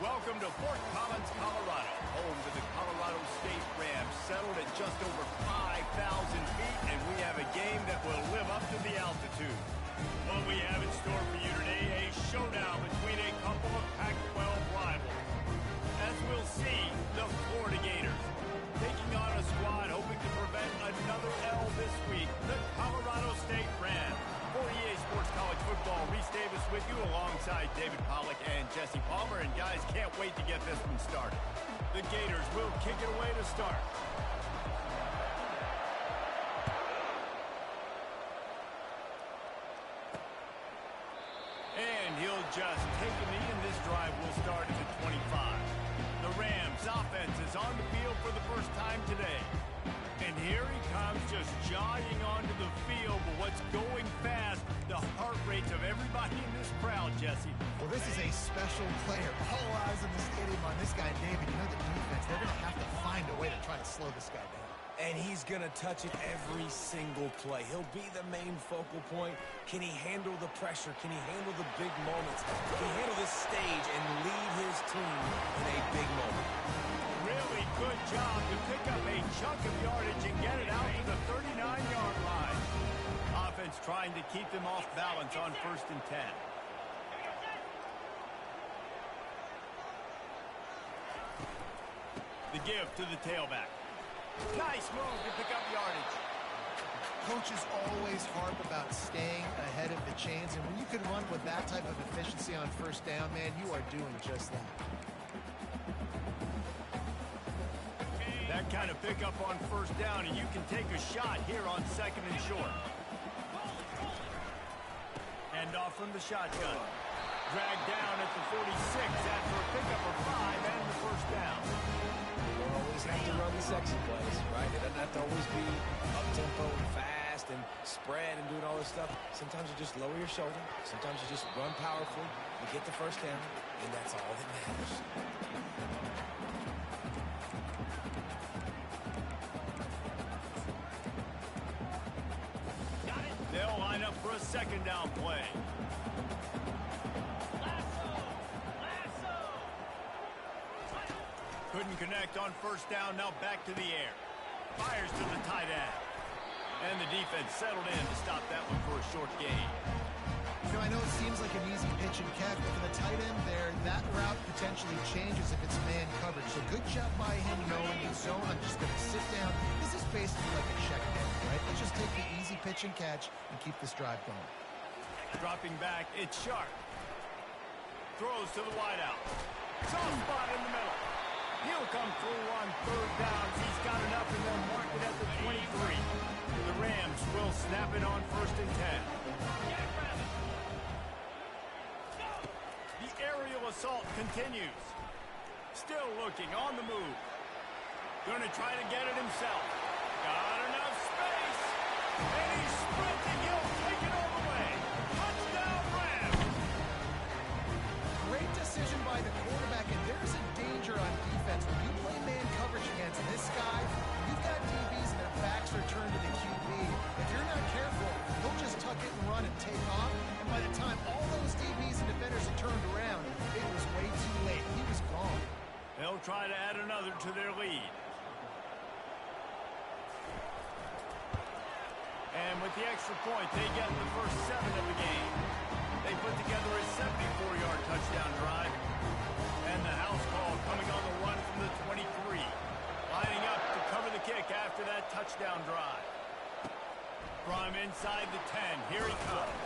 Welcome to Fort Collins, Colorado, home to the Colorado State Rams, settled at just over 5,000 feet, and we have a game that will live up to the altitude. What we have in store for you today, a showdown between a couple of Pac-12 rivals. As we'll see, the Florida Gators taking on a squad hoping to prevent another L this week, the Colorado State Rams. For EA Sports College Football, Reese Davis with you alongside David Pollack and Jesse Palmer. And guys, can't wait to get this one started. The Gators will kick it away to start. And he'll just take a knee, and this drive will start at the 25. The Rams offense is on the field for the first time today. And here he comes, just jogging onto the field. But what's going fast, the heart rates of everybody in this crowd, Jesse. Well, this is a special player. All eyes in the stadium on this guy, David. You know the defense, they're going to have to find a way to try to slow this guy down. And he's going to touch it every single play. He'll be the main focal point. Can he handle the pressure? Can he handle the big moments? Can he handle this stage and lead his team in a big moment? Really good job to pick up a chunk of yardage and get it out to the 39-yard line. Offense trying to keep them off balance on 1st and 10. The give to the tailback. Nice move to pick up yardage. Coaches always harp about staying ahead of the chains, and when you can run with that type of efficiency on 1st down, man, you are doing just that. That kind of pickup on 1st down, and you can take a shot here on 2nd and short. Hand off from the shotgun. Dragged down at the 46 after a pickup of 5 and the 1st down. You don't always have to run the sexy plays, right? It doesn't have to always be up-tempo and fast and spread and doing all this stuff. Sometimes you just lower your shoulder. Sometimes you just run powerfully. You get the 1st down, and that's all that matters. They'll line up for a 2nd down play. Couldn't connect on 1st down, now back to the air. Fires to the tight end. And the defense settled in to stop that one for a short gain. You know, I know it seems like an easy pitch and catch, but for the tight end there, that route potentially changes if it's man coverage. So good job by him knowing his zone. I'm just going to sit down. This is basically like a check down, right? Let's just take the easy pitch and catch and keep this drive going. Dropping back, it's Sharp. Throws to the wideout. Soft spot in the middle. He'll come through on 3rd down. He's got enough, and they'll mark it at the 23. The Rams will snap it on 1st and 10. The aerial assault continues. Still looking on the move. Going to try to get it himself. Got enough space. And he's sprinting. He'll take it all the way. Touchdown, Rams. Great decision by the quarterback, and there's a danger on defense. When you play man coverage against this guy, you've got DBs and their backs are turned to the QB. If you're not careful, he'll just tuck it and run and take off. And by the time all those DBs and defenders had turned around, it was way too late. He was gone. They'll try to add another to their lead. And with the extra point, they get the first 7 of the game. They put together a 74-yard touchdown drive. And the house call coming on the run from the 23. Lining up to cover the kick after that touchdown drive. From inside the 10, here he comes.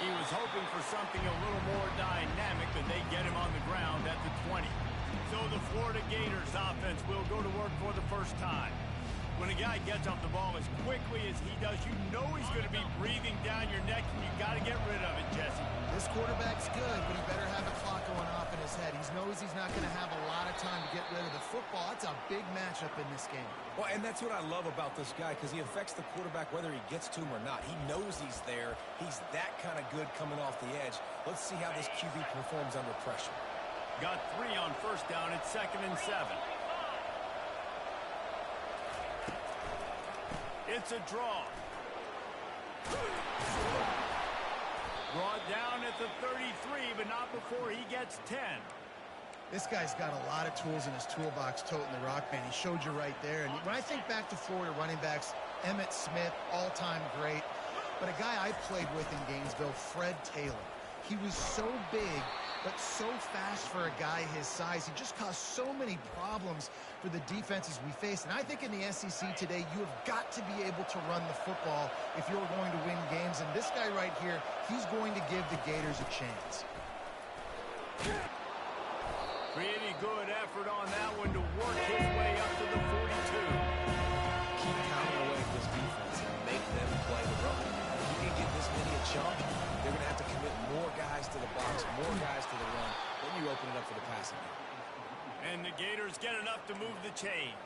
He was hoping for something a little more dynamic, but they get him on the ground at the 20. So the Florida Gators offense will go to work for the first time. When a guy gets off the ball as quickly as he does, you know he's going to be breathing down your neck, and you got to get rid of it, Jesse. This quarterback's good, but he better have a clock going off in his head. He knows he's not going to have a lot of time to get rid of the football. That's a big matchup in this game. Well, and that's what I love about this guy, because he affects the quarterback whether he gets to him or not. He knows he's there. He's that kind of good coming off the edge. Let's see how this QB performs under pressure. Got 3 on 1st down at 2nd and 7. It's a draw. Brought down at the 33, but not before he gets 10. This guy's got a lot of tools in his toolbox toting the rock, man. He showed you right there. And when I think back to Florida running backs, Emmitt Smith, all-time great. But a guy I played with in Gainesville, Fred Taylor. He was so big, but so fast for a guy his size. He just caused so many problems for the defenses we faced. And I think in the SEC today, you have got to be able to run the football if you're going to win games. And this guy right here, he's going to give the Gators a chance. Pretty good effort on that one to work his way up to the 42. Keep pounding away at this defense and make them play the run. If you can get this many a chunk, they're going to have to commit more guys to the box, more guys to the run. Then you open it up for the passing game. And the Gators get enough to move the chains.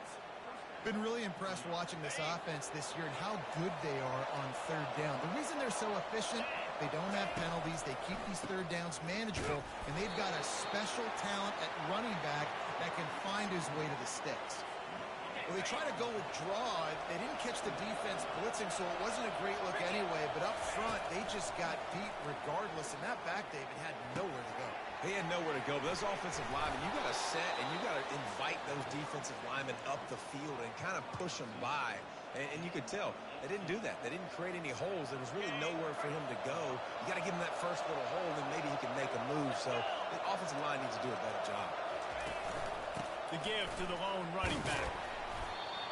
Been really impressed watching this offense this year and how good they are on third down. The reason they're so efficient, they don't have penalties. They keep these third downs manageable, and they've got a special talent at running back that can find his way to the sticks. Well, they try to go with draw. They didn't catch the defense blitzing, so it wasn't a great look anyway. But up front, they just got beat regardless. And that back, David, had nowhere to go. They had nowhere to go, but those offensive linemen, you got to set and you got to invite those defensive linemen up the field and kind of push them by. And you could tell they didn't do that. They didn't create any holes. There was really nowhere for him to go. You got to give him that first little hole, and then maybe he can make a move. So the offensive line needs to do a better job. The give to the lone running back.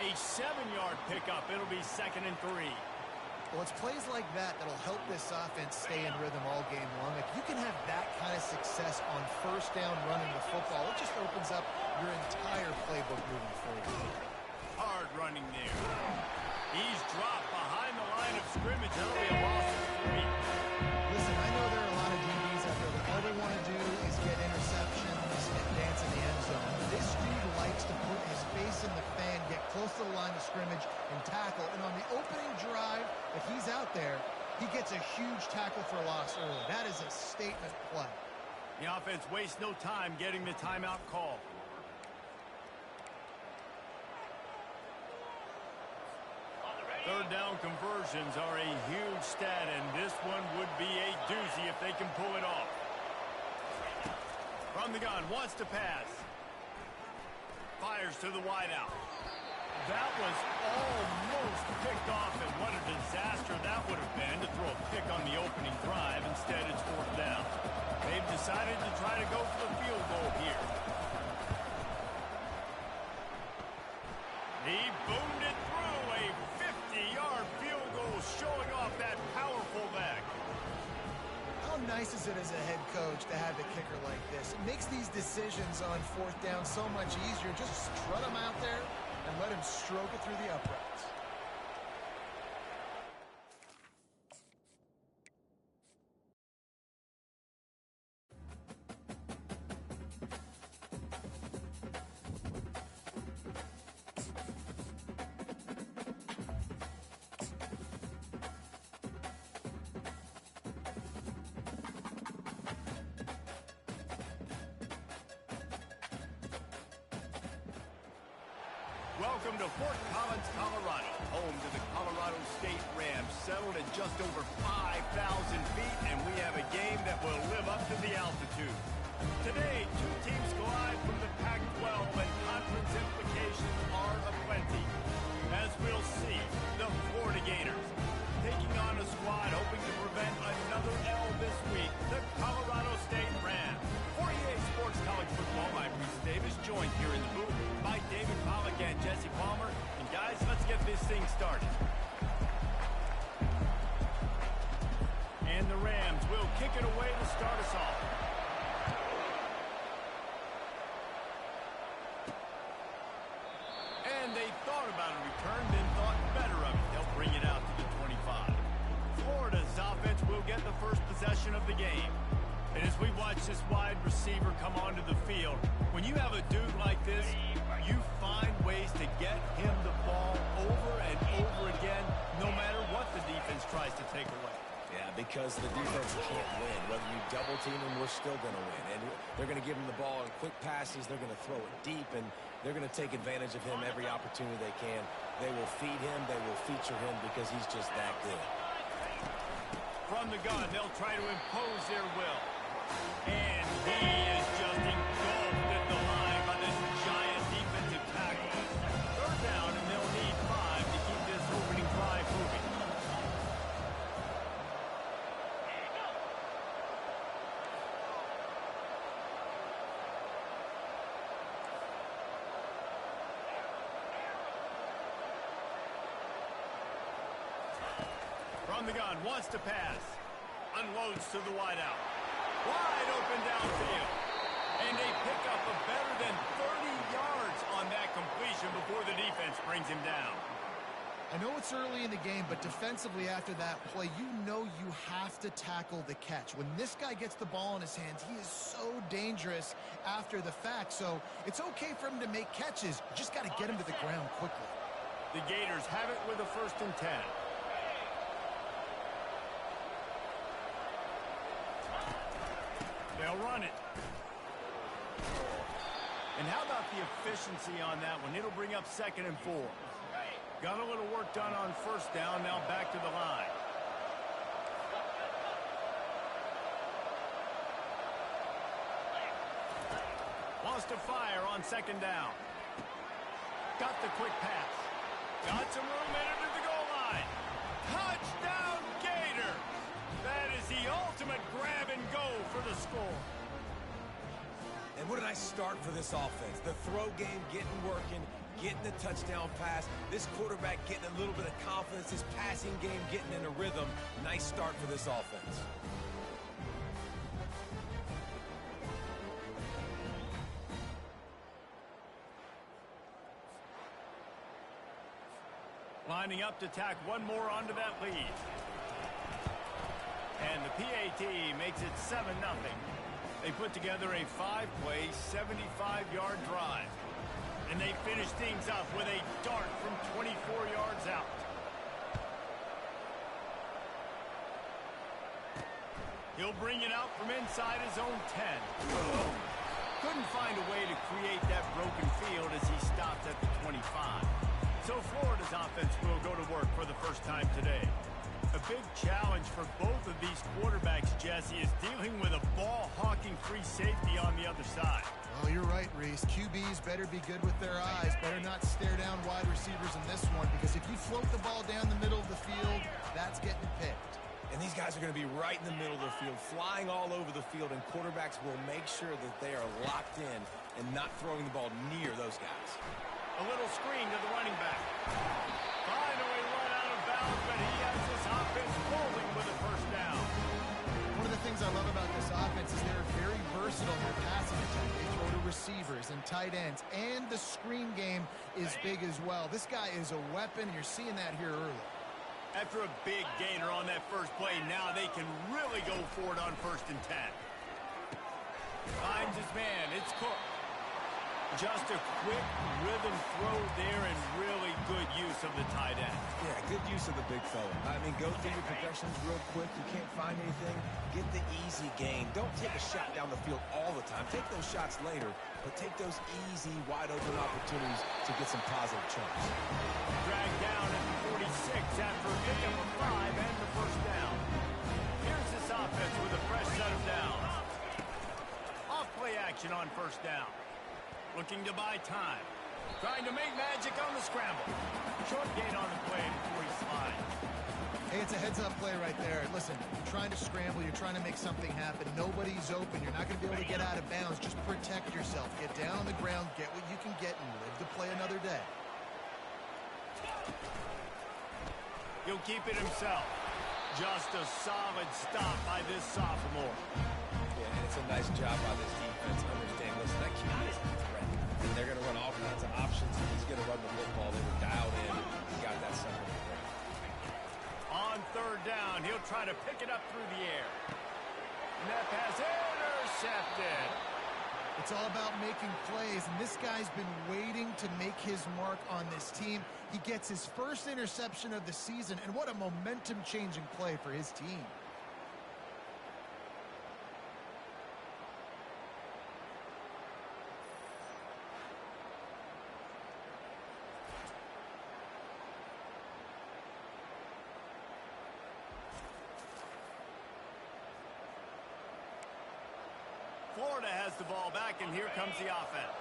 A 7-yard pickup. It'll be 2nd and 3. Well, it's plays like that that'll help this offense stay in rhythm all game long. If you can have that kind of success on first down running the football, it just opens up your entire playbook moving forward. Hard running there. He's dropped behind the line of scrimmage. That'll be a loss of 3. Listen, I know there are a lot of DBs out there that all they want to do is get interceptions and dance in the end zone. This dude likes to put his face in the fan, get close to the line of scrimmage, and tackle. And on the opening drive, if he's out there, he gets a huge tackle for loss early. That is a statement play. The offense wastes no time getting the timeout call. Third down conversions are a huge stat, and this one would be a doozy if they can pull it off. From the gun, wants to pass. Fires to the wideout. That was almost picked off, and what a disaster that would have been to throw a pick on the opening drive. Instead, it's 4th down. They've decided to try to go for the field goal here. He boomed it through, a 50-yard field goal showing off that powerful back. How nice is it as a head coach to have a kicker like this? It makes these decisions on 4th down so much easier. Just strut him out there and let him stroke it through the uprights. Welcome to Fort Collins, Colorado, home to the Colorado State Rams, settled at just over 5,000 feet, and we have a game that will live up to the altitude. Today, 2 teams collide from the Pac-12, and conference implications are aplenty. As we'll see, the Florida Gators taking on a squad hoping to prevent another L this week, the Colorado State Rams. For EA Sports College Football, I'm Reese Davis, joined here in the booth by David Pollack and Jesse Palmer. And guys, let's get this thing started. And the Rams will kick it away to start us off. And they thought about a return, then thought better of it. They'll bring it out to the 25. Florida's offense will get the first possession of the game. And as we watch this wide receiver come onto the field, when you have a dude like this, you find ways to get him the ball over and over again, no matter what the defense tries to take away. Yeah, because the defense can't win. Whether you double team him, we're still going to win. And they're going to give him the ball in quick passes. They're going to throw it deep, and they're going to take advantage of him every opportunity they can. They will feed him. They will feature him because he's just that good. From the gun, they'll try to impose their will. And he is just engulfed at from the gun, wants to pass. Unloads to the wideout. Wide open downfield. And they pick up a better than 30 yards on that completion before the defense brings him down. I know it's early in the game, but defensively after that play, you know you have to tackle the catch. When this guy gets the ball in his hands, he is so dangerous after the fact. So it's okay for him to make catches. You just got to get him to the ground quickly. The Gators have it with a 1st and 10. They'll run it. And how about the efficiency on that one? It'll bring up 2nd and 4. Got a little work done on 1st down, now back to the line. Wants to fire on 2nd down. Got the quick pass. Got some room in it at the goal line. Touchdown, Gators! That is the ultimate grab and go for the score. And what a nice start for this offense. The throw game getting working, getting the touchdown pass. This quarterback getting a little bit of confidence. This passing game getting in a rhythm. Nice start for this offense. Lining up to tack one more onto that lead. And the PAT makes it 7-0. They put together a 5-play, 75-yard drive. And they finish things up with a dart from 24 yards out. He'll bring it out from inside his own 10. Couldn't find a way to create that broken field as he stopped at the 25. So Florida's offense will go to work for the first time today. A big challenge for both of these quarterbacks, Jesse, is dealing with a ball-hawking free safety on the other side. Oh, you're right, Reese. QBs better be good with their eyes. Better not stare down wide receivers in this one, because if you float the ball down the middle of the field, that's getting picked. And these guys are going to be right in the middle of the field, flying all over the field, and quarterbacks will make sure that they are locked in and not throwing the ball near those guys. A little screen to the running back. Finally run out of bounds, but he has this offense rolling with a 1st down. One of the things I love about this offense is they're very versatile in their passing attack. They throw to receivers and tight ends, and the screen game is big as well. This guy is a weapon, and you're seeing that here early. After a big gainer on that first play, now they can really go for it on 1st and 10. Finds his man. It's Cook. Just a quick rhythm throw there and really good use of the tight end. Yeah, good use of the big fella. I mean, go through your progressions real quick. You can't find anything. Get the easy gain. Don't take a shot down the field all the time. Take those shots later, but take those easy, wide-open opportunities to get some positive chunks. Dragged down at the 46 after a pickup of 5 and the 1st down. Here's this offense with a fresh set of downs. Off-play action on 1st down. Looking to buy time. Trying to make magic on the scramble. Short gain on the play before he slides. Hey, it's a heads-up play right there. Listen, you're trying to scramble. You're trying to make something happen. Nobody's open. You're not going to be able to get out of bounds. Just protect yourself. Get down on the ground. Get what you can get and live to play another day. He'll keep it himself. Just a solid stop by this sophomore. Yeah, and it's a nice job by this defense. Understand, listen, that QB is a threat. And they're going to run all kinds of options. He's going to run the football. They were dialed in. He got that second play. On 3rd down, he'll try to pick it up through the air. And that pass intercepted. It's all about making plays, and this guy's been waiting to make his mark on this team. He gets his first interception of the season, and what a momentum-changing play for his team. Florida has the ball back, and here comes the offense.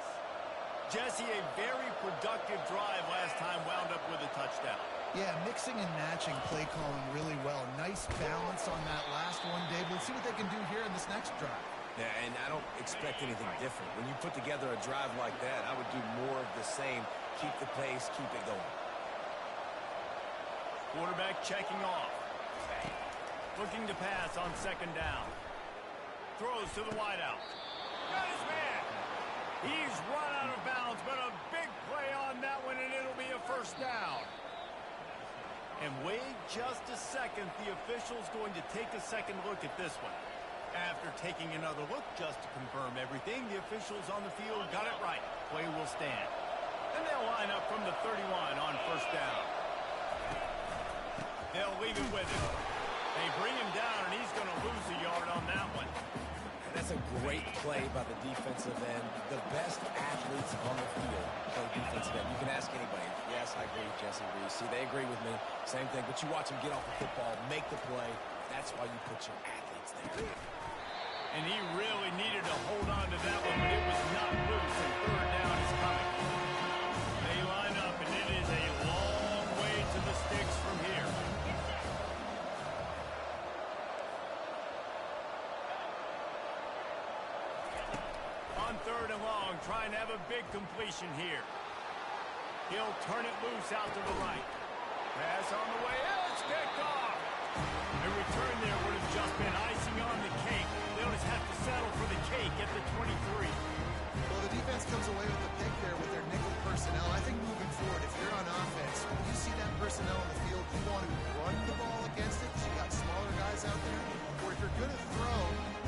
Jesse, a very productive drive last time, wound up with a touchdown. Yeah, mixing and matching play calling really well. Nice balance on that last one, Dave. Let's see what they can do here in this next drive. Yeah, and I don't expect anything different. When you put together a drive like that, I would do more of the same. Keep the pace, keep it going. Quarterback checking off. Looking to pass on second down. Throws to the wideout. Got his man. He's run out of bounds, but a big play on that one, and it'll be a first down. And wait just a second. The official's going to take a second look at this one. After taking another look just to confirm everything, the officials on the field got it right. Play will stand. And they'll line up from the 31 on first down. They'll leave it with him. They bring him down, and he's going to lose a yard on that one. That's a great play by the defensive end. The best athletes on the field play defensive end. You can ask anybody. Yes, I agree, Jesse Reese. See, they agree with me. Same thing. But you watch them get off the football, make the play. That's why you put your athletes there. And he really needed to hold on to that one, but it was not loose, and third down is coming. They line up, and it is a long way to the sticks from here. On third and long, trying to have a big completion here. He'll turn it loose out to the right. Pass on the way. It's picked off. A return there would have just been icing on the cake. They'll just have to settle for the cake at the 23. Well, the defense comes away with the pick there with their nickel personnel. I think moving forward, if you're on offense, when you see that personnel in the field, you want to run the ball against it because you got smaller guys out there. Or if you're going to throw,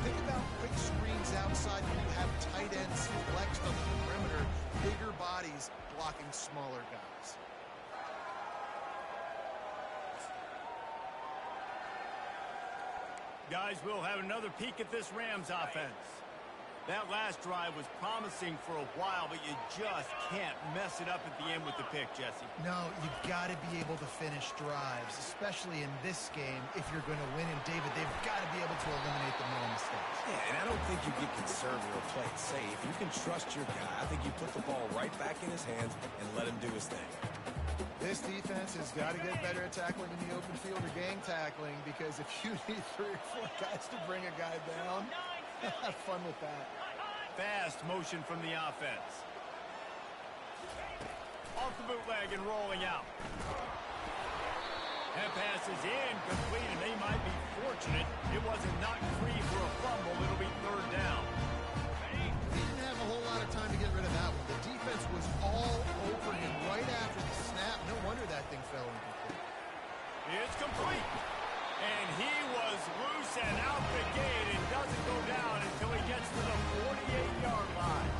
think about quick screens outside when you have tight ends flexed on the perimeter, bigger bodies blocking smaller guys. Guys, we'll have another peek at this Rams offense. That last drive was promising for a while, but you just can't mess it up at the end with the pick, Jesse. No, you got to be able to finish drives, especially in this game if you're going to win. And, David, they've got to be able to eliminate the middle mistakes. Yeah, and I don't think you get conservative or play it safe. You can trust your guy. I think you put the ball right back in his hands and let him do his thing. This defense has got to get better at tackling in the open field or gang tackling, because if you need 3 or 4 guys to bring a guy down, have fun with that. Fast motion from the offense. Off the bootleg and rolling out. That pass is incomplete, and they might be fortunate it wasn't knocked free for a fumble. It'll be third down. He didn't have a whole lot of time to get rid of that one. The defense was all over him right after the snap. No wonder that thing fell incomplete. It's complete. And he was loose and out the gate and doesn't go down until he gets to the 48-yard line.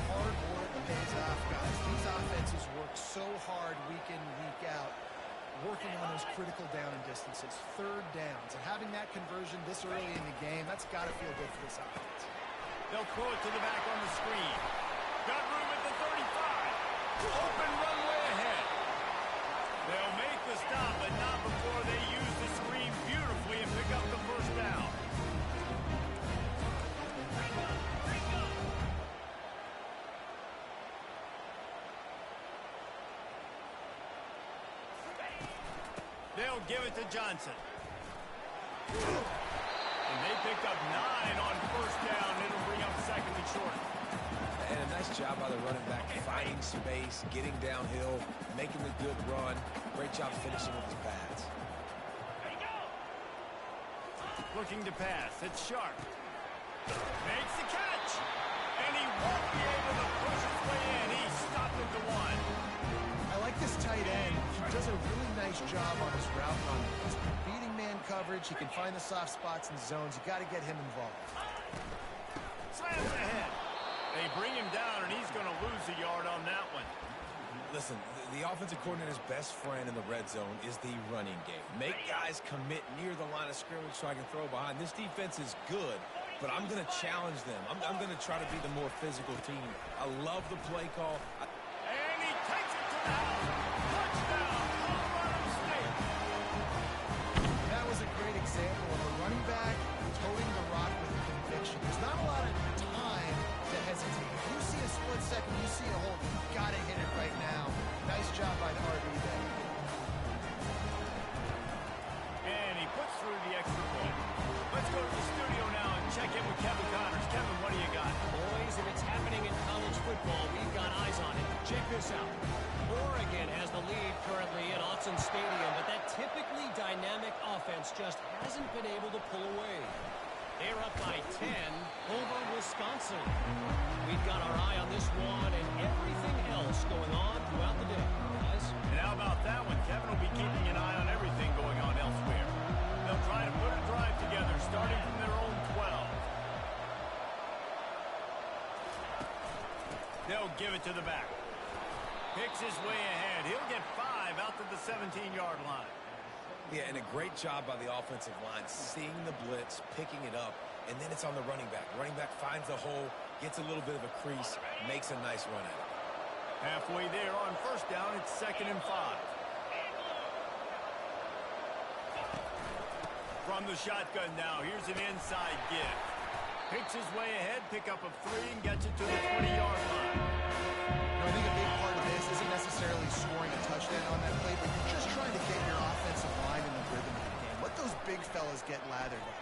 Hard work pays off, guys. These offenses work so hard week in, week out, working on those critical down and distances, third downs. And having that conversion this early in the game, that's got to feel good for this offense. They'll throw it to the back on the screen. Got room at the 35. Open runway ahead. They'll make the stop, but not before they use the screen beautifully and pick up the first down. They'll give it to Johnson. And they picked up 9 on first down. It'll bring up second and short. And a nice job by the running back, finding space, getting downhill, making the good run. Great job finishing with his pads. Looking to pass. It's Sharp. Makes the catch. And he won't be able to push his way in. He stopped at the 1. I like this tight end. He does a really nice job on his route run. He's beating man coverage. He can find the soft spots and zones. You got to get him involved. Slams ahead. They bring him down, and he's going to lose a yard on that one. Listen, the offensive coordinator's best friend in the red zone is the running game. Make guys commit near the line of scrimmage so I can throw behind. This defense is good, but I'm going to challenge them. I'm going to try to be the more physical team. I love the play call. And he takes it to the house. Touchdown, Colorado State. That was a great example of a running back toting the rock with conviction. There's not a lot of time to hesitate. If you see a split second, you see a hole, you've got to hit it right now. Nice job by the RB there. And he puts through the extra point. Let's go to the studio now and check in with Kevin Connors. Kevin, what do you got? Boys, if it's happening in college football, we've got eyes on it. Check this out. Oregon has the dynamic offense just hasn't been able to pull away. They're up by 10 over Wisconsin. We've got our eye on this one and everything else going on throughout the day, guys. And how about that one? Kevin will be keeping an eye on everything going on elsewhere. They'll try to put a drive together, starting from their own 12. They'll give it to the back. Picks his way ahead. He'll get 5 out to the 17-yard line. Yeah, and a great job by the offensive line, seeing the blitz, picking it up, and then it's on the running back. Running back finds the hole, gets a little bit of a crease, makes a nice run at it. Halfway there on first down, it's 2nd and 5. From the shotgun now, here's an inside give. Picks his way ahead, pick up of 3, and gets it to the 20-yard line. I think a big part of this isn't necessarily scoring a touchdown on that play, but you're just trying to get your offensive line in the rhythm of the game. Let those big fellas get lathered up.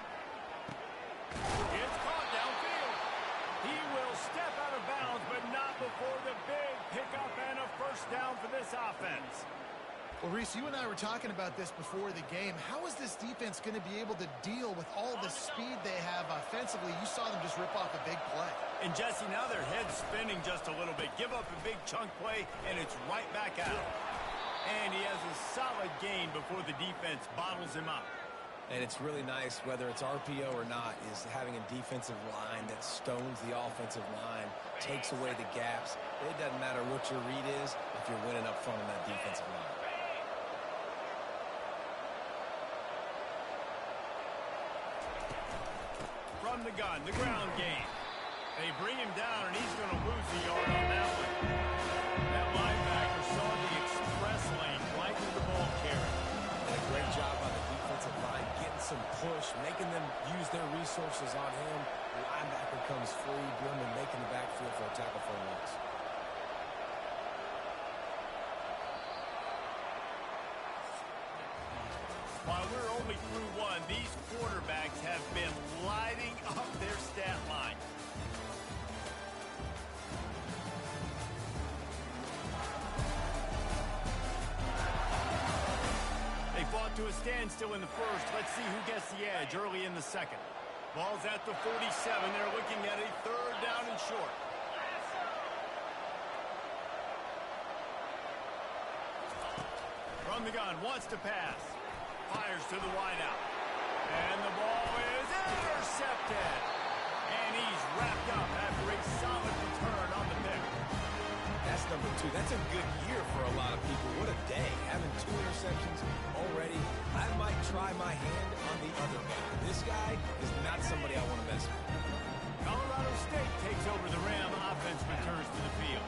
It's caught downfield. He will step out of bounds, but not before the big pickup and a first down for this offense. Well, Reese, you and I were talking about this before the game. How is this defense going to be able to deal with all the speed they have offensively? You saw them just rip off a big play. And, Jesse, now their head's spinning just a little bit. Give up a big chunk play, and it's right back out. And he has a solid gain before the defense bottles him up. And it's really nice, whether it's RPO or not, is having a defensive line that stones the offensive line, takes away the gaps. It doesn't matter what your read is if you're winning up front on that defensive line. From the gun, the ground game. They bring him down, and he's going to lose the yard on that one. That linebacker saw the express lane right to the ball carrier. And a great job on the defensive line, getting some push, making them use their resources on him. The linebacker comes free, Billman making the backfield for a tackle for a loss. While we're only through one, these quarterbacks have been lighting up their stat line. They fought to a standstill in the first. Let's see who gets the edge early in the second. Ball's at the 47. They're looking at a 3rd down and short. From the gun, wants to pass. Fires to the wideout. And the ball is intercepted. And he's wrapped up after a solid return on the pick. That's number 2. That's a good year for a lot of people. What a day. Having 2 interceptions already. I might try my hand on the other guy. This guy is not somebody I want to mess with. Colorado State takes over the Ram. Offense returns to the field.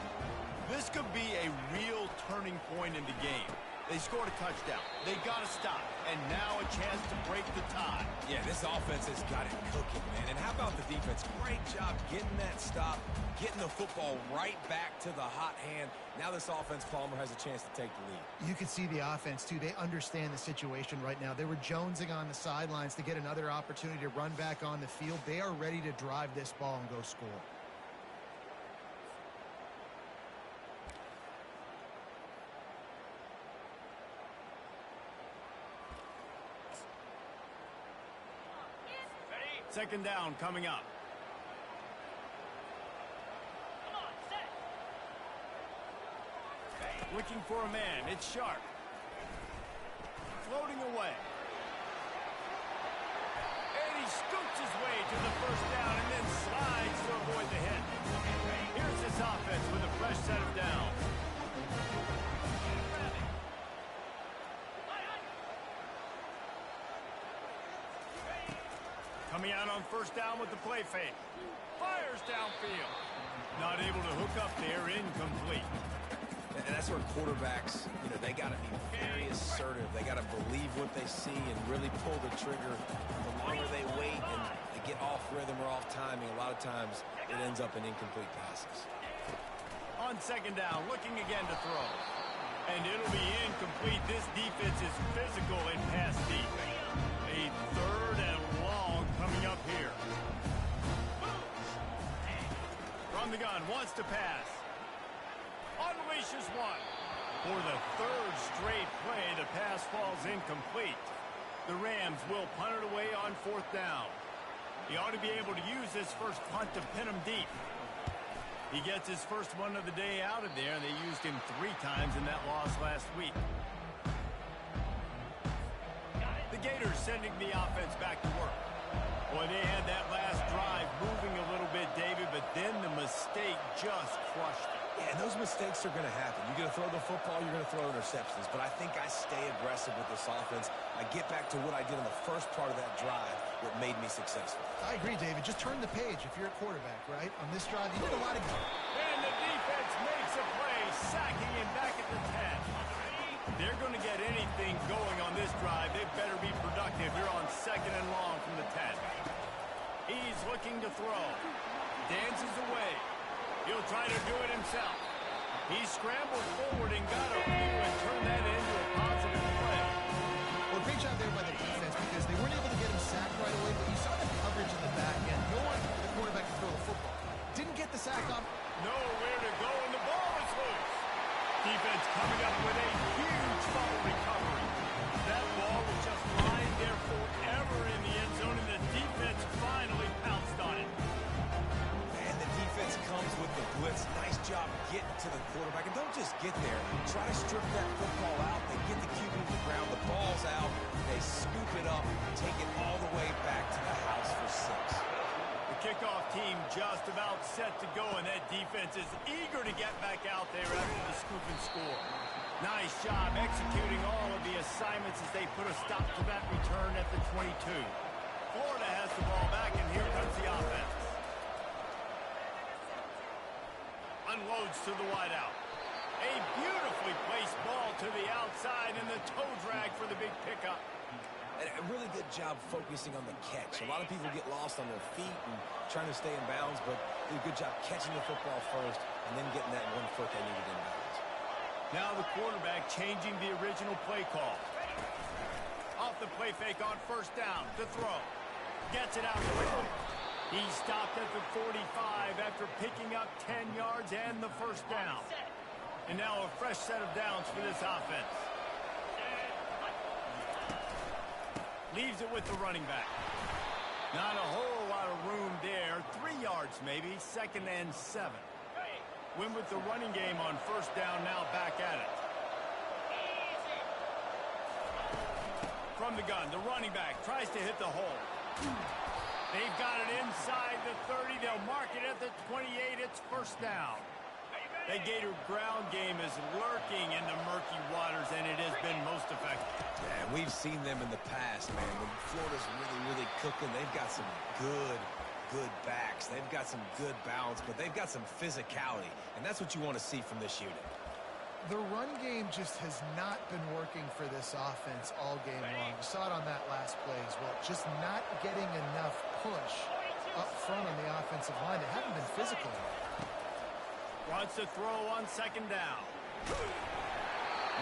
This could be a real turning point in the game. They scored a touchdown. They got to stop. And now a chance to break the tie. Yeah, this offense has got it cooking, man. And how about the defense? Great job getting that stop, getting the football right back to the hot hand. Now this offense, Palmer, has a chance to take the lead. You can see the offense, too. They understand the situation right now. They were jonesing on the sidelines to get another opportunity to run back on the field. They are ready to drive this ball and go score. Second down coming up. Looking for a man. It's Sharp. Floating away. And he scoots his way to the first down and then slides to avoid the hit. Here's this offense with a fresh set of downs. Coming out on first down with the play fake. Fires downfield. Not able to hook up there, incomplete. And that's where quarterbacks, they got to be very assertive. They got to believe what they see and really pull the trigger. The longer they wait and they get off rhythm or off timing, a lot of times it ends up in incomplete passes. On second down, looking again to throw. And it'll be incomplete. This defense is physical and pass deep. A 3rd and long coming up here. From the gun, wants to pass. Unleashes one. For the 3rd straight play, the pass falls incomplete. The Rams will punt it away on 4th down. He ought to be able to use this first punt to pin him deep. He gets his first one of the day out of there, and they used him 3 times in that loss last week. The Gators sending the offense back to work. Boy, they had that last drive moving a little bit, David, but then the mistake just crushed it. Yeah, and those mistakes are going to happen. You're going to throw the football, you're going to throw interceptions. But I think I stay aggressive with this offense. I get back to what I did in the first part of that drive that made me successful. I agree, David. Just turn the page if you're a quarterback, right? On this drive, you did a lot of... And the defense makes a play, sacking him back at the 10. They're going to get anything going on this drive. They better be productive. You're on 2nd and long from the 10. He's looking to throw. Dances away. He'll try to do it himself. He scrambled forward and got a few and turned that into a positive play. Well, great job there by the defense because they weren't able to get him sacked right away, but you saw the coverage in the back end. You don't want the quarterback to throw the football. Didn't get the sack on. Nowhere to go, and the ball is loose. Defense coming up with a huge fumble recovery. That ball was just lying there forever in the end zone, and the defense finally pounced on it. And the defense comes with the blitz. Nice job getting to the quarterback. And don't just get there. Try to strip that football out. They get the QB to the ground. The ball's out. They scoop it up, take it all the way back to the house for 6. The kickoff team just about set to go, and that defense is eager to get back out there after the scoop and score. Nice job executing all of the assignments as they put a stop to that return at the 22. Florida has the ball back, and here comes the offense. Unloads to the wideout. A beautifully placed ball to the outside, and the toe drag for the big pickup. And a really good job focusing on the catch. A lot of people get lost on their feet and trying to stay in bounds, but did a good job catching the football first and then getting that 1 foot they needed in bounds. Now the quarterback changing the original play call. Off the play fake on 1st down to throw. Gets it out to him. He stopped at the 45 after picking up 10 yards and the 1st down. And now a fresh set of downs for this offense. Leaves it with the running back. Not a whole lot of room there. 3 yards maybe. 2nd and 7. Win with the running game on 1st down, now back at it. From the gun, the running back tries to hit the hole. They've got it inside the 30. They'll mark it at the 28. It's 1st down. That Gator ground game is lurking in the murky waters, and it has been most effective. Yeah, we've seen them in the past, man. When Florida's really cooking, they've got some good backs. They've got some good balance, but they've got some physicality, and that's what you want to see from this unit. The run game just has not been working for this offense all game long. You saw it on that last play as well. Just not getting enough push up front on the offensive line. They haven't been physical enough. Wants to throw on 2nd down.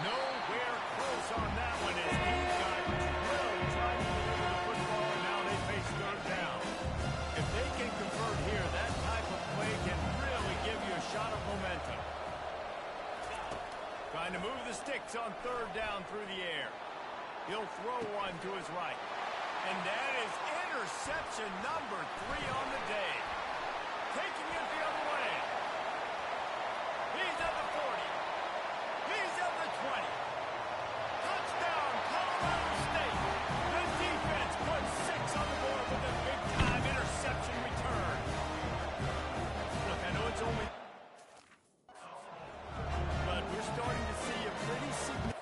Nowhere close on that one as he got drilled trying to deliver the football, and now they face 3rd down. If they can convert here, that type of play can really give you a shot of momentum. Trying to move the sticks on 3rd down through the air. He'll throw one to his right. And that is interception number 3 on the day. Taking it the other way. He's at the 40. He's at the 20. Touchdown, Colorado State. The defense puts 6 on the board with a big-time interception return. Look, I know it's only... but we're starting to see a pretty significant...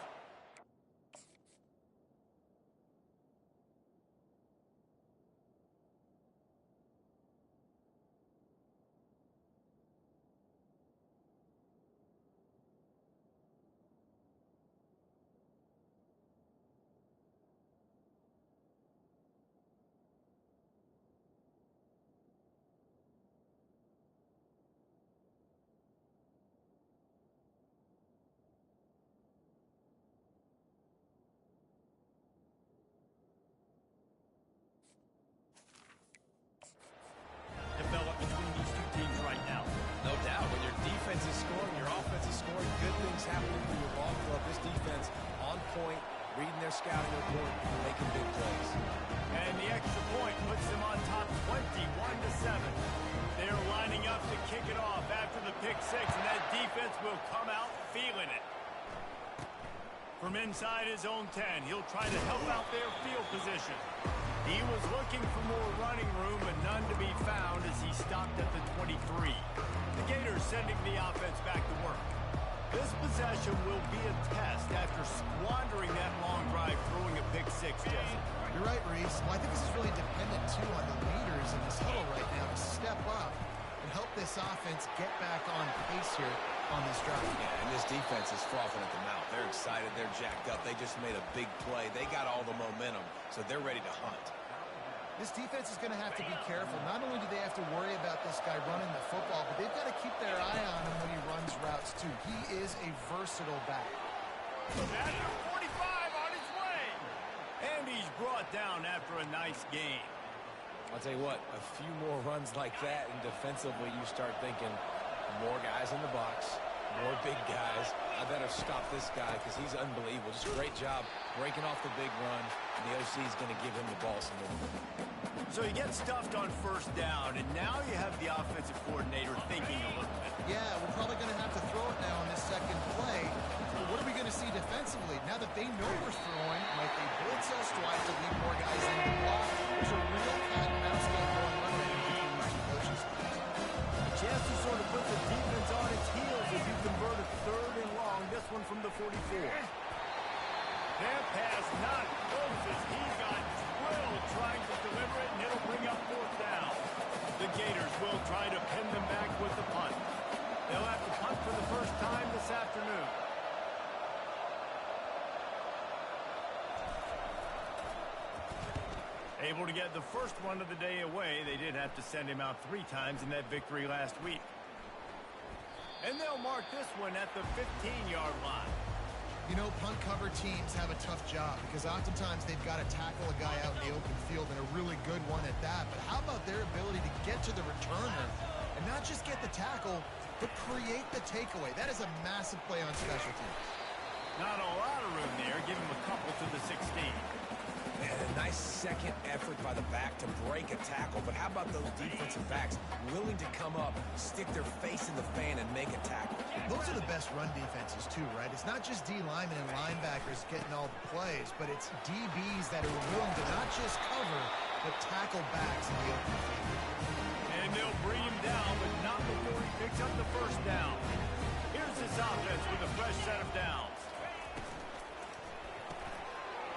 will come out feeling it. From inside his own 10, he'll try to help out their field position. He was looking for more running room, but none to be found as he stopped at the 23. The Gators sending the offense back to work. This possession will be a test after squandering that long drive, throwing a pick six, Jesse. You're right, Reese. Well, I think this is really dependent, too, on the leaders in this huddle right now to step up and help this offense get back on pace here on this drive. Yeah, and this defense is frothing at the mouth. They're excited. They're jacked up. They just made a big play. They got all the momentum, so they're ready to hunt. This defense is going to have to be careful. Not only do they have to worry about this guy running the football, but they've got to keep their eye on him when he runs routes, too. He is a versatile back. After 45 on his way. And he's brought down after a nice game. I'll tell you what, a few more runs like that, and defensively you start thinking more guys in the box, more big guys. I better stop this guy because he's unbelievable. Just a great job breaking off the big run, and the OC is going to give him the ball some more. So you get stuffed on first down, and now you have the offensive coordinator thinking a little bit. Yeah, we're probably going to have to throw it now on this second play. But what are we going to see defensively? Now that they know we're throwing, might they blitz us? Do I have to leave more guys in the block? There's a real cat and mouse game going on right between these two coaches. A chance to sort of put the defense on its heels as you convert a third and long. This one from the 44. That pass not close as he got drilled trying to deliver it, and it'll bring up fourth down. The Gators will try to pin them back with the punt. They'll have to punt for the first time this afternoon. Able to get the first one of the day away. They did have to send him out 3 times in that victory last week. And they'll mark this one at the 15-yard line. You know, punt cover teams have a tough job because oftentimes they've got to tackle a guy out in the open field, and a really good one at that. But how about their ability to get to the returner and not just get the tackle, but create the takeaway? That is a massive play on special teams. Not a lot of room there. Give him a couple to the 16. And a nice second effort by the back to break a tackle. But how about those defensive backs willing to come up, stick their face in the fan, and make a tackle? Those are the best run defenses, too, right? It's not just D linemen and linebackers getting all the plays, but it's DBs that are willing to not just cover, but tackle backs in the open field. And they'll bring him down, but not before he picks up the first down. Here's this offense with a fresh set of downs.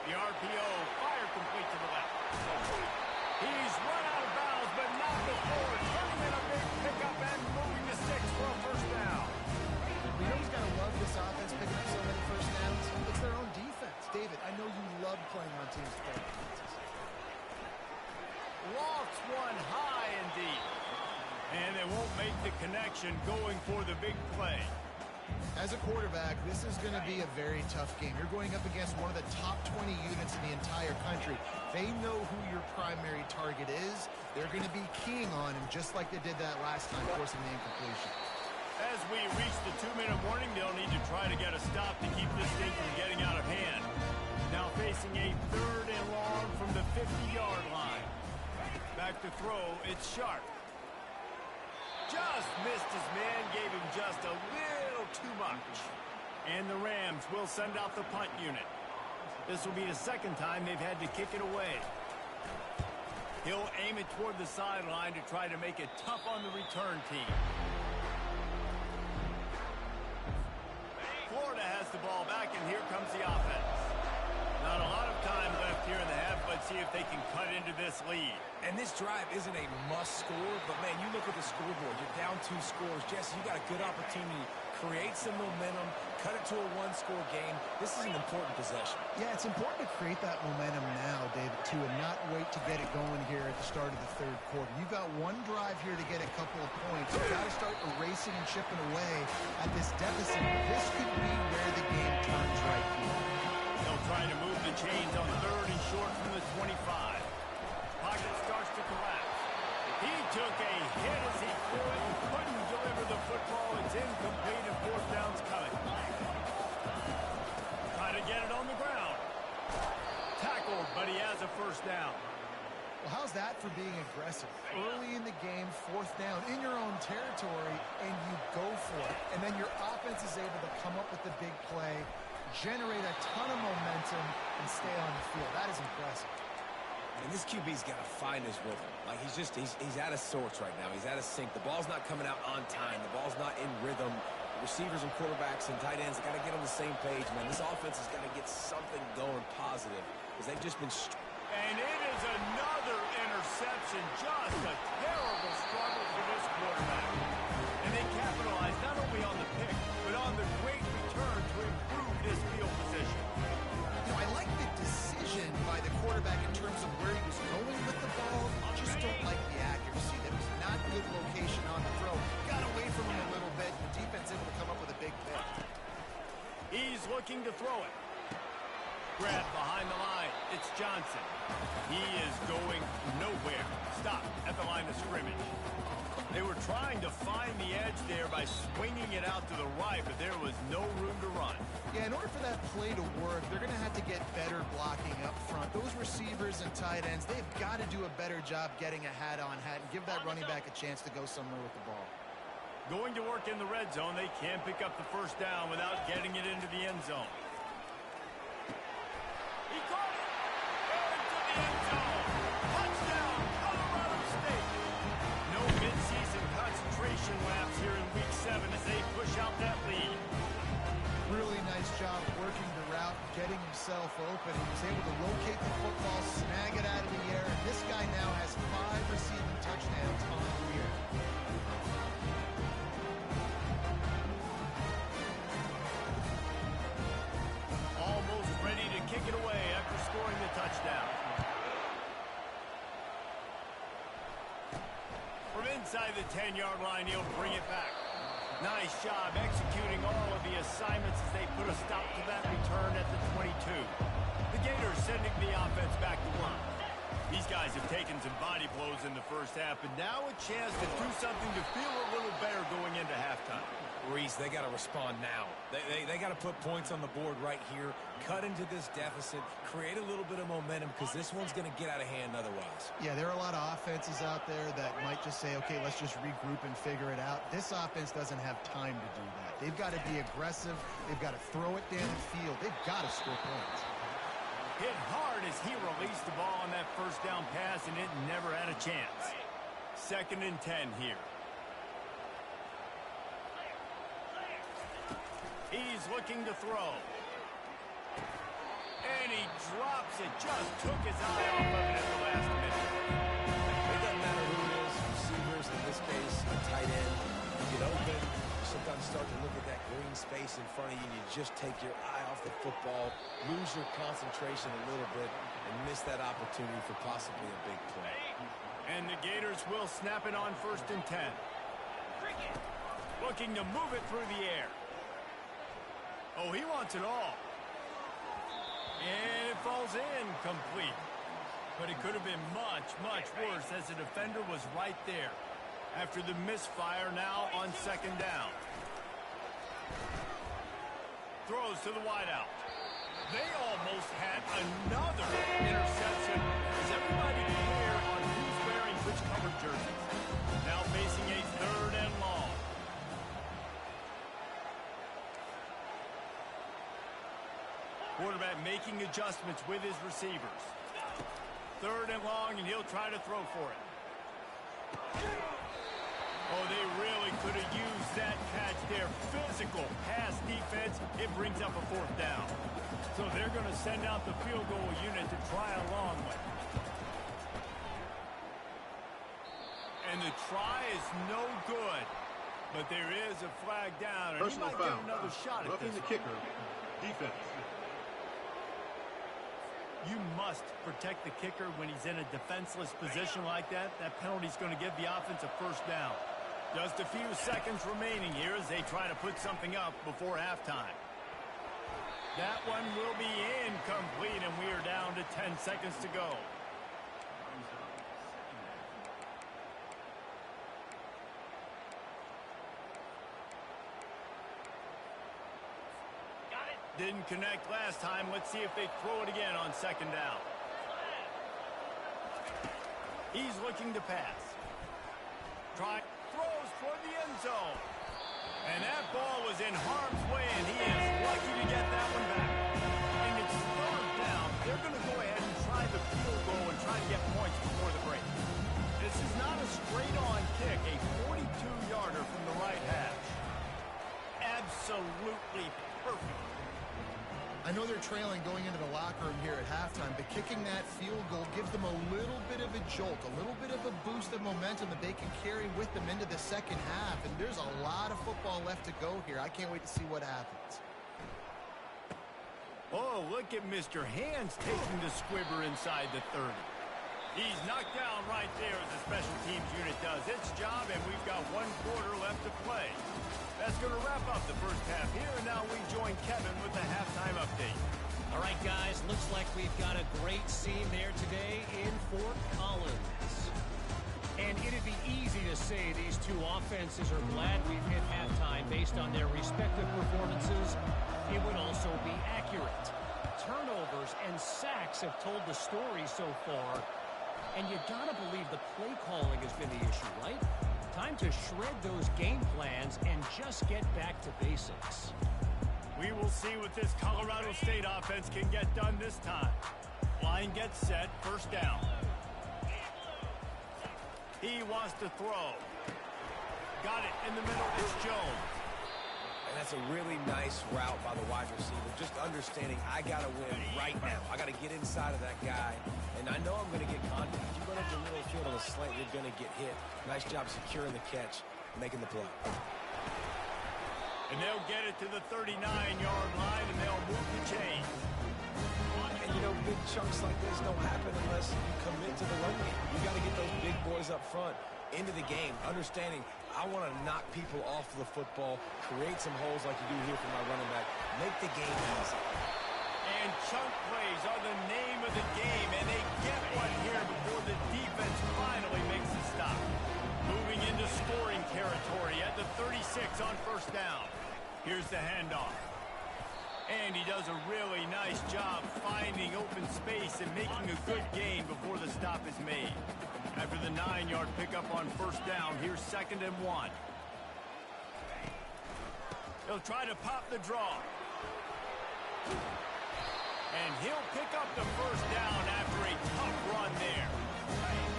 The RPO, fire complete to the left. He's run out of bounds, but not before turning in a big pickup and moving the sticks for a first down. You know who's got to love this offense picking up so many first downs? It's their own defense. David, I know you love playing on teams with their defenses. Lofts one high and deep. And they won't make the connection going for the big play. As a quarterback, this is going to be a very tough game. You're going up against one of the top 20 units in the entire country. They know who your primary target is. They're going to be keying on him just like they did that last time, forcing the incompletion. As we reach the 2-minute warning, they'll need to try to get a stop to keep this thing from getting out of hand. Now facing a third and long from the 50-yard line. Back to throw, it's Sharp. Just missed his man, gave him just a little too much. And the Rams will send out the punt unit. This will be the second time they've had to kick it away. He'll aim it toward the sideline to try to make it tough on the return team. Florida has the ball back, and here comes the offense. Not a lot of time left here in the half. Let's see if they can cut into this lead. And this drive isn't a must score, but man, you look at the scoreboard. You're down 2 scores. Jesse, you got a good opportunity. Create some momentum. Cut it to a 1-score game. This is an important possession. Yeah, it's important to create that momentum now, David, too, and not wait to get it going here at the start of the third quarter. You've got one drive here to get a couple of points. You've got to start erasing and chipping away at this deficit. This could be where the game turns right here. They'll try to move the chains on third and short from the 25. Pocket starts to collapse. He took a hit as he threw it and couldn't deliver the football. It's incomplete and fourth down's coming. Trying to get it on the ground. Tackled, but he has a first down. Well, how's that for being aggressive? Early in the game, 4th down, in your own territory, and you go for it. And then your offense is able to come up with the big play, generate a ton of momentum, and stay on the field. That is impressive. And this QB's got to find his rhythm. Like, he's out of sorts right now. He's out of sync. The ball's not coming out on time. The ball's not in rhythm. Receivers and quarterbacks and tight ends got to get on the same page, man. This offense has got to get something going positive because they've just been... And it is another interception. Just a terrible struggle for this quarterback. And they capitalized not only on the pick, but on the great return to improve this field position. You know, I like the decision by the quarterback in terms of where he was going with the ball. Just don't like the accuracy. That was not good location on the throw. Got away from him a little bit. The defense able to come up with a big pick. He's looking to throw it. Grab behind the line. It's Johnson. He is going nowhere. Stop at the line of scrimmage. They were trying to find the edge there by swinging it out to the right, but there was no room to run. Yeah, in order for that play to work, they're going to have to get better blocking up front. Those receivers and tight ends, they've got to do a better job getting a hat-on-hat and give that running back a chance to go somewhere with the ball. Going to work in the red zone. They can't pick up the first down without getting it into the end zone. He caught it! Into the end zone! Touchdown, Colorado State! No midseason concentration laps here in Week 7 as they push out that lead. Really nice job working the route, getting himself open. He was able to locate the football, snag it out of the air, and this guy now has 5 receiving touchdowns on the year. Almost ready to kick it away after scoring the touchdown. From inside the 10-yard line, he'll bring it back. Nice job executing all of the assignments as they put a stop to that return at the 22. The Gators sending the offense back to work. These guys have taken some body blows in the first half, and now a chance to do something to feel a little better going into halftime. Reese, they got to respond now. They got to put points on the board right here, cut into this deficit, create a little bit of momentum because this one's going to get out of hand otherwise. Yeah, there are a lot of offenses out there that might just say, okay, let's just regroup and figure it out. This offense doesn't have time to do that. They've got to be aggressive. They've got to throw it down the field. They've got to score points. Hit hard as he released the ball on that first down pass, and it never had a chance. 2nd and 10 here. He's looking to throw. And he drops it. Just took his eye off of it at the last minute. It doesn't matter who it is, receivers, in this case, a tight end. You get open, you sometimes start to look at that green space in front of you, and you just take your eye off the football, lose your concentration a little bit, and miss that opportunity for possibly a big play. And the Gators will snap it on 1st and 10. Looking to move it through the air. Oh, he wants it all. And it falls in complete. But it could have been much, much worse as the defender was right there. After the misfire now on 2nd down. Throws to the wideout. They almost had another interception as everybody clear on who's wearing which color jerseys. Now facing a 3rd and long. Quarterback making adjustments with his receivers. 3rd and long, and he'll try to throw for it. Oh, they really could have used that catch there. Physical pass defense. It brings up a 4th down. So they're going to send out the field goal unit to try a long one. And the try is no good. But there is a flag down, and Personal he might foul. get another shot at Roughing this. the kicker. Defense. You must protect the kicker when he's in a defenseless position like that. That penalty's going to give the offense a 1st down. Just a few seconds remaining here as they try to put something up before halftime. That one will be incomplete, and we are down to 10 seconds to go. Didn't connect last time. Let's see if they throw it again on 2nd down. He's looking to pass. Throws toward the end zone. And that ball was in harm's way, and he is lucky to get that one back. And it's third down. They're going to go ahead and try the field goal and try to get points before the break. This is not a straight-on kick, a 42-yarder from the right hash. Absolutely perfect. I know they're trailing going into the locker room here at halftime, but kicking that field goal gives them a little bit of a jolt, a little bit of a boost of momentum that they can carry with them into the second half. And there's a lot of football left to go here. I can't wait to see what happens. Oh, look at Mr. Hands taking the squibber inside the 30. He's knocked down right there as the special teams unit does its job, and we've got 1 quarter left to play. That's going to wrap up the first half here, and now we join Kevin with the halftime update. All right, guys, looks like we've got a great scene there today in Fort Collins. And it'd be easy to say these two offenses are glad we've hit halftime based on their respective performances. It would also be accurate. Turnovers and sacks have told the story so far. And you gotta believe the play calling has been the issue, right? Time to shred those game plans and just get back to basics. We will see what this Colorado State offense can get done this time. Line gets set, first down. He wants to throw. Got it in the middle, it's Jones. And that's a really nice route by the wide receiver. Just understanding I got to win right now. I got to get inside of that guy. And I know I'm going to get contact. If you run up the middle of the field on a slant, you're going to get hit. Nice job securing the catch, making the play. And they'll get it to the 39-yard line, and they'll move the chain. And, you know, big chunks like this don't happen unless you commit to the run game. You got to get those big boys up front into the game, understanding I want to knock people off the football, create some holes like you do here for my running back, make the game easy. And chunk plays are the name of the game, and they get one here before the defense finally makes a stop. Moving into scoring territory at the 36 on first down. Here's the handoff. And he does a really nice job finding open space and making a good gain before the stop is made. After the 9-yard pickup on first down, here's 2nd and 1. He'll try to pop the draw. And he'll pick up the first down after a tough run there.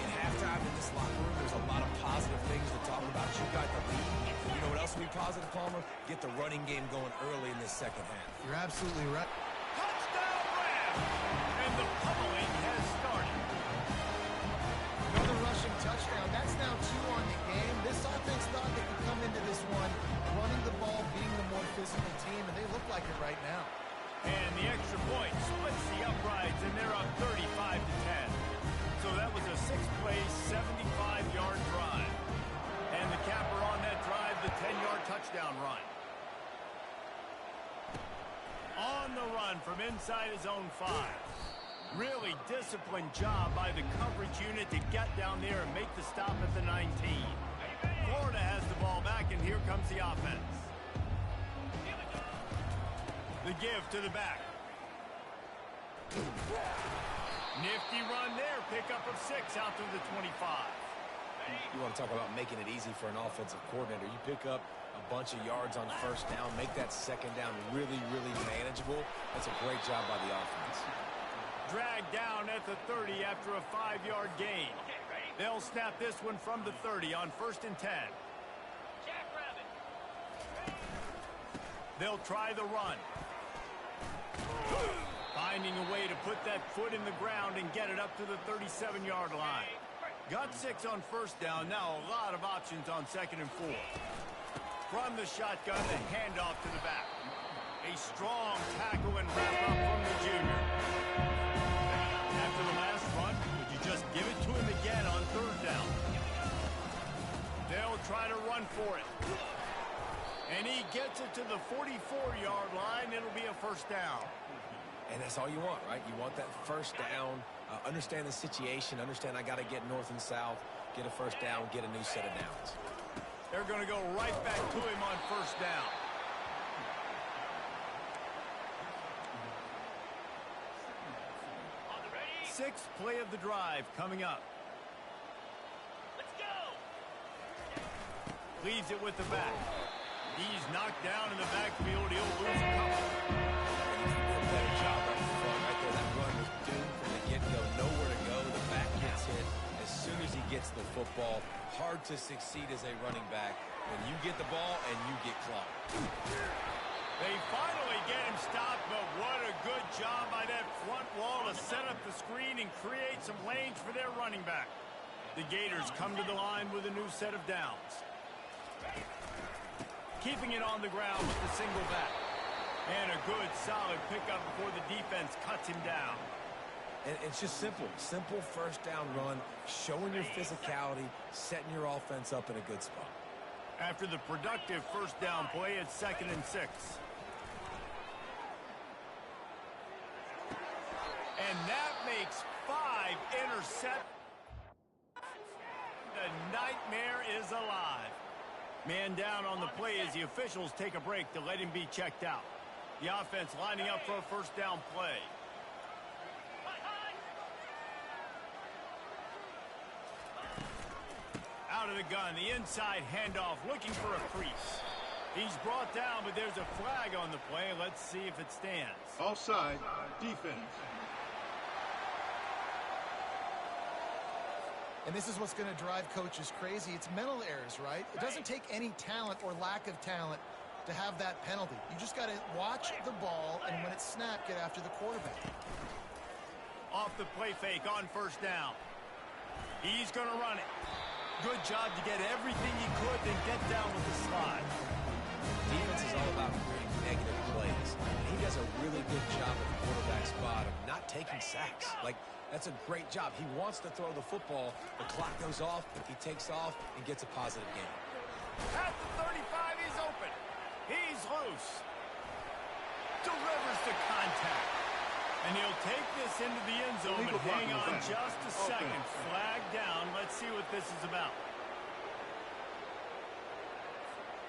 In halftime in this locker room, there's a lot of positive things to talk about. You got the lead. You know what else will be positive, Palmer? Get the running game going early in this second half. You're absolutely right. Touchdown Rams! And the pummeling has started. Another rushing touchdown. That's now 2 on the game. This offense thought they could come into this one running the ball, being the more physical team, and they look like it right now. And the extra point splits the uprights, and they're up 35-10. So that was a 6-play, 75-yard drive. And the capper on that drive, the 10-yard touchdown run. On the run from inside his own 5. Really disciplined job by the coverage unit to get down there and make the stop at the 19. Florida has the ball back, and here comes the offense. The give to the back. Nifty run there. Pickup of 6 out to the 25. You want to talk about making it easy for an offensive coordinator. You pick up a bunch of yards on first down, make that second down really, really manageable. That's a great job by the offense. Dragged down at the 30 after a 5-yard gain. They'll snap this one from the 30 on 1st and 10. They'll try the run. Finding a way to put that foot in the ground and get it up to the 37-yard line. Got 6 on first down. Now a lot of options on 2nd and 4. From the shotgun, the handoff to the back. A strong tackle and wrap up from the junior. After the last run, would you just give it to him again on 3rd down? They'll try to run for it. And he gets it to the 44-yard line. It'll be a first down. And that's all you want, right? You want that first down, understand the situation, understand I got to get north and south, get a first down, get a new set of downs. They're going to go right back to him on first down. Sixth play of the drive coming up. Leaves it with the back. He's knocked down in the backfield. He'll lose a couple. Better job right there. That run was doomed from the get-go. Nowhere to go. The back gets hit as soon as he gets the football. Hard to succeed as a running back when you get the ball and you get clocked. They finally get him stopped, but what a good job by that front wall to set up the screen and create some lanes for their running back. The Gators come to the line with a new set of downs. Keeping it on the ground with the single back. And a good, solid pickup before the defense cuts him down. And it's just simple. Simple first down run, showing your physicality, setting your offense up in a good spot. After the productive first down play, it's 2nd and 6. And that makes 5 interceptions. The nightmare is alive. Man down on the play as the officials take a break to let him be checked out. The offense lining up for a first down play. Out of the gun, the inside handoff, looking for a crease. He's brought down, but there's a flag on the play. Let's see if it stands. Offside, defense. And this is what's going to drive coaches crazy. It's mental errors, right? It doesn't take any talent or lack of talent to have that penalty. You just got to watch the ball, and when it's snapped, get after the quarterback. Off the play fake on first down. He's going to run it. Good job to get everything he could, then get down with the slide. Defense is all about creating negative plays. And he does a really good job at the quarterback spot of not taking sacks. That's a great job. He wants to throw the football. The clock goes off. He takes off and gets a positive gain. At the 35, he's open. He's loose. Delivers the contact. And he'll take this into the end zone, but hang on just a second. Flag down. Let's see what this is about.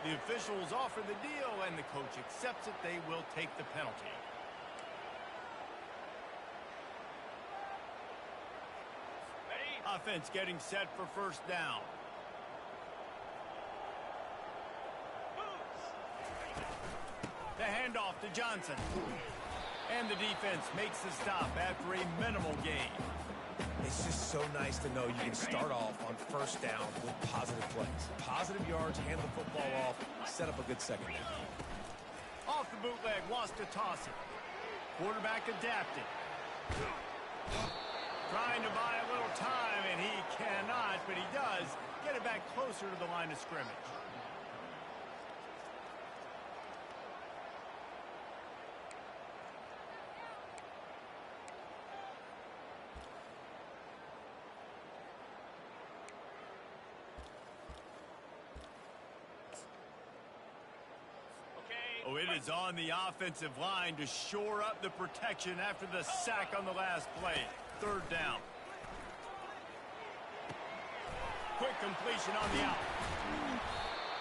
The officials offer the deal, and the coach accepts it. They will take the penalty. Offense getting set for first down. The handoff to Johnson. And the defense makes the stop after a minimal gain. It's just so nice to know you can start off on first down with positive plays. Positive yards, hand the football off, set up a good second down. Off the bootleg, wants to toss it. Quarterback adapted. Trying to buy a little time, and he cannot, but he does get it back closer to the line of scrimmage. Oh, it is on the offensive line to shore up the protection after the sack on the last play. Third down. Quick completion on the out.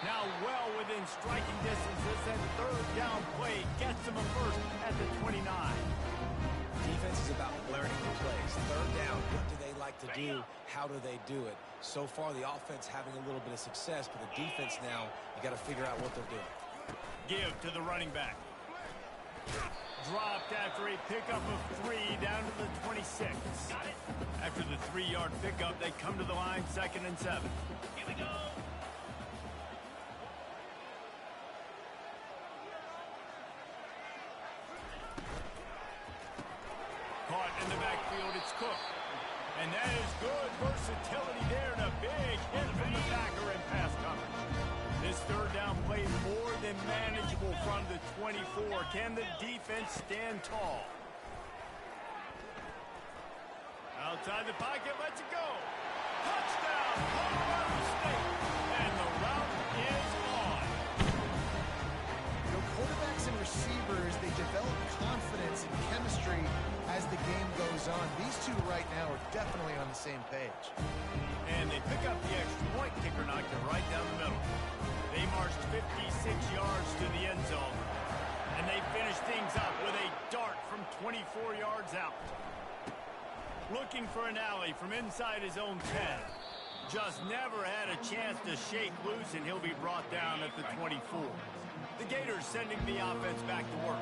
Now well within striking distance. This third down play gets him a first at the 29. Defense is about learning the plays. Third down, what do they like to do? How do they do it? So far, the offense having a little bit of success, but the defense now, you got to figure out what they're doing. Give to the running back. Dropped after a pickup of 3 down to the 26. After the 3-yard pickup, they come to the line 2nd and 7. Here we go. Caught in the backfield, it's Cook. And that is good versatility there and a big hit from the backer in pass coverage. This third down play more than manageable from the 24. Can the defense stand tall? Outside the pocket, lets it go. Touchdown, Colorado State. And the route is on. Quarterbacks and receivers, they develop confidence and chemistry as the game goes on. These two right now are definitely on the same page. And they pick up the extra point. Kicker knocked it right down the middle. They marched 56 yards to the end zone. And they finished things up with a dart from 24 yards out. Looking for an alley from inside his own 10. Just never had a chance to shake loose, and he'll be brought down at the 24. The Gators sending the offense back to work.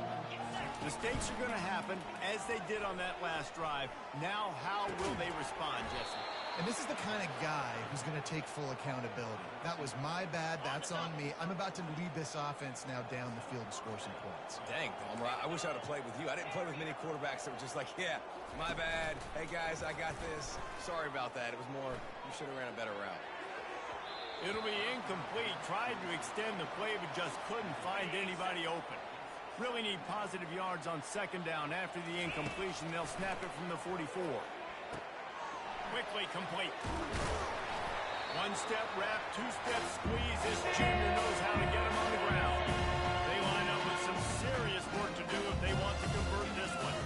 Mistakes are going to happen, as they did on that last drive. Now, how will they respond, Jesse? And this is the kind of guy who's going to take full accountability. That was my bad. That's on me. I'm about to lead this offense now down the field and score some points. Dang, Palmer, I wish I would have played with you. I didn't play with many quarterbacks that were just like, yeah, my bad. Hey, guys, I got this. Sorry about that. It was more, you should have ran a better route. It'll be incomplete. Tried to extend the play, but just couldn't find anybody open. Really need positive yards on second down. After the incompletion, they'll snap it from the 44. Quickly complete. One-step wrap, two-step squeeze. This junior knows how to get him on the ground. They line up with some serious work to do if they want to convert this one.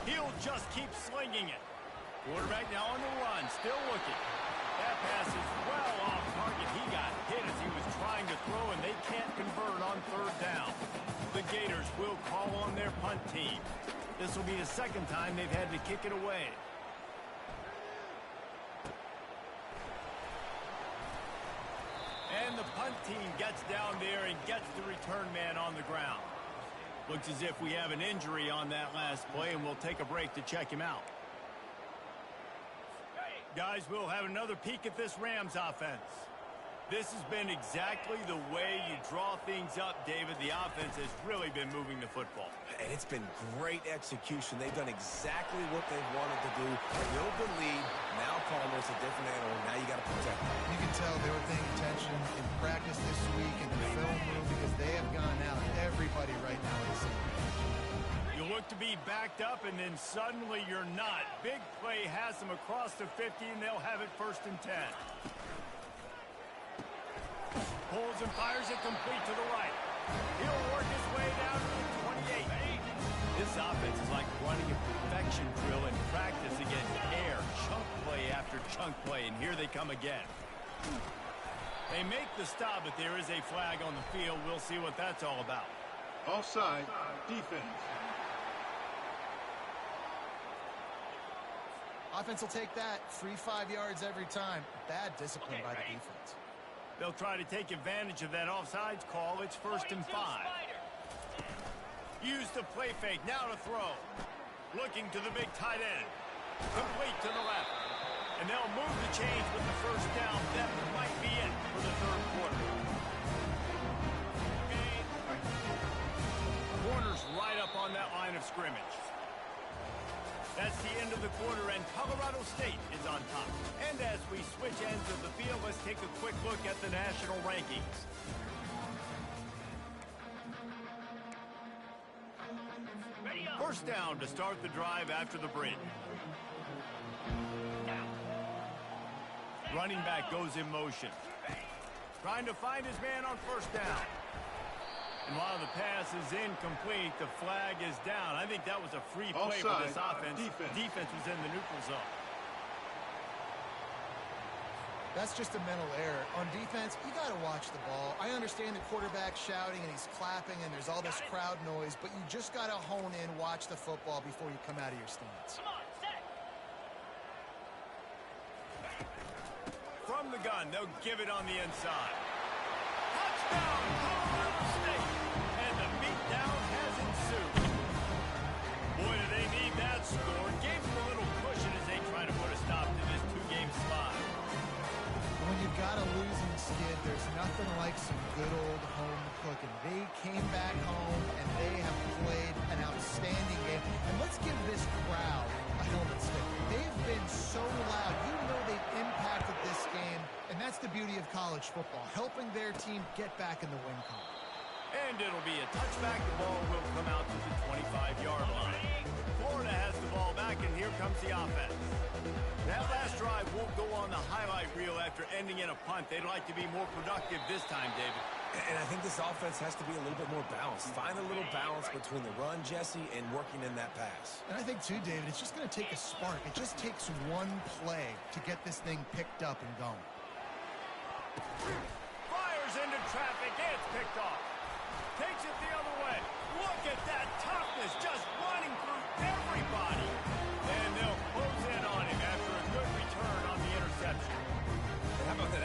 He'll just keep slinging it. Quarterback now on the run, still looking. That pass is well off target. He got hit as he was trying to throw, and they can't convert on third down. The Gators will call on their punt team. This will be the second time they've had to kick it away. And the punt team gets down there and gets the return man on the ground. Looks as if we have an injury on that last play, and we'll take a break to check him out. Guys, we'll have another peek at this Rams offense. This has been exactly the way you draw things up, David. The offense has really been moving the football. And it's been great execution. They've done exactly what they've wanted to do. Build the lead. Now Palmer's a different animal. Now you got to protect him. You can tell they were paying attention in practice this week in the film room because they have gone out everybody right now in the scene. You look to be backed up, and then suddenly you're not. Big play has them across the 50, and they'll have it 1st and 10. Pulls and fires it complete to the right. He'll work his way down to the 28. This offense is like running a perfection drill in practice against air. Chunk play after chunk play, and here they come again. They make the stop, but there is a flag on the field. We'll see what that's all about. Offside, defense. Offense will take that. Free 5 yards every time. Bad discipline by the defense. They'll try to take advantage of that offsides call. It's 1st and 5. Use the play fake. Now to throw. Looking to the big tight end. Complete to the left. And they'll move the chains with the 1st down. That might be it for the 3rd quarter. Corners right up on that line of scrimmage. That's the end of the quarter, and Colorado State is on top. And as we switch ends of the field, let's take a quick look at the national rankings. First down to start the drive after the bridge. Running back goes in motion. Trying to find his man on 1st down. And while the pass is incomplete, the flag is down. I think that was a free play for this offense. Defense was in the neutral zone. That's just a mental error. On defense, you got to watch the ball. I understand the quarterback shouting and he's clapping and there's all this crowd noise, but you just got to hone in, watch the football before you come out of your stance. From the gun, they'll give it on the inside. Touchdown, Colorado State! And the beatdown has ensued. Boy, do they need that score. Gave them a little cushion as they try to put a stop to this 2-game slide. When you've got a losing skid, there's nothing like some good old home cooking. They came back home, and they have played an outstanding game. And let's give this crowd a helmet stick. They've been so loud. You know they've impacted this game, and that's the beauty of college football, helping their team get back in the win column. And it'll be a touchback. The ball will come out to the 25-yard line. Florida has the ball back, and here comes the offense. That last drive won't go on the highlight reel after ending in a punt. They'd like to be more productive this time, David. And I think this offense has to be a little bit more balanced. Find a little balance between the run, Jesse, and working in that pass. And I think, too, David, it's just going to take a spark. It just takes one play to get this thing picked up and going. Fires into traffic. It's picked off. Takes it the other way. Look at that toughness, just running through everybody. And they'll close in on him after a good return on the interception. How about that?